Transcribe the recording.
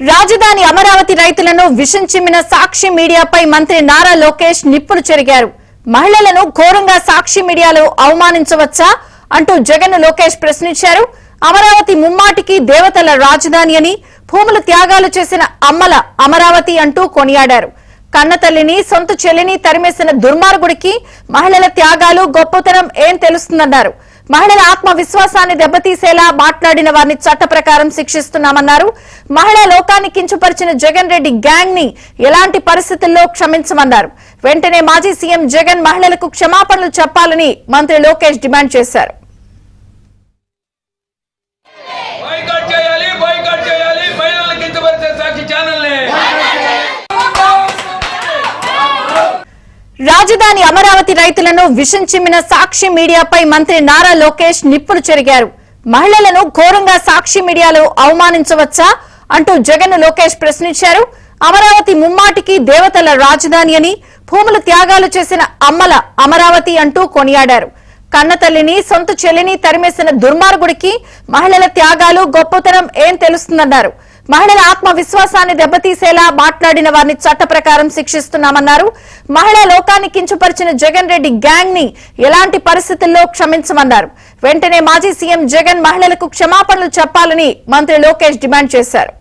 రాజధాని అమరావతి రైతులను విషం చిమ్మిన సాక్షి మీడియాపై మంత్రి నారా లోకేష్ నిప్పులు చెరిగారు. మహిళలను ఘోరంగా సాక్షి మీడియాలో అవమానించవచ్చా అంటూ జగన్ లోకేష్ ప్రశ్నించారు. అమరావతి ముమ్మాటికి దేవతల రాజధాని అని, భూముల త్యాగాలు చేసిన అమ్మల అమరావతి అంటూ కొనియాడారు. కన్నతల్లిని సొంత చెల్లిని తరిమేసిన దుర్మార్గుడికి మహిళల త్యాగాలు గొప్పతనం ఏం తెలుస్తుందన్నారు. మహిళల ఆత్మ విశ్వాసాన్ని దెబ్బతీసేలా మాట్లాడిన వారిని చట్ట ప్రకారం శిక్షిస్తున్నామన్నారు. మహిళా లోకాన్ని కించపరిచిన జగన్ రెడ్డి గ్యాంగ్ ని ఎలాంటి పరిస్థితుల్లో క్షమించమన్నారు. వెంటనే మాజీ సీఎం జగన్ మహిళలకు క్షమాపణలు చెప్పాలని మంత్రి లోకేష్ డిమాండ్ చేశారు. రాజధాని అమరావతి రైతులను విషం చిమ్మిన సాక్షి మీడియాపై మంత్రి నారా లోకేష్ నిప్పులు చెరిగారు. మహిళలను ఘోరంగా సాక్షి మీడియాలో అవమానించవచ్చా అంటూ జగన్ లోకేష్ ప్రశ్నించారు. అమరావతి ముమ్మాటికి దేవతల రాజధాని అని, భూముల త్యాగాలు చేసిన అమ్మల అమరావతి అంటూ కొనియాడారు. కన్నతల్లిని సొంత చెల్లిని తరిమేసిన దుర్మార్గుడికి మహిళల త్యాగాలు గొప్పతనం ఏం తెలుస్తుందన్నారు. మహిళల ఆత్మ విశ్వాసాన్ని దెబ్బతీసేలా మాట్లాడిన వారిని చట్ట ప్రకారం శిక్షిస్తున్నామన్నారు. మహిళా లోకాన్ని కించపరిచిన జగన్ రెడ్డి గ్యాంగ్ ని ఎలాంటి పరిస్థితుల్లో క్షమించమన్నారు. వెంటనే మాజీ సీఎం జగన్ మహిళలకు క్షమాపణలు చెప్పాలని మంత్రి లోకేష్ డిమాండ్ చేశారు.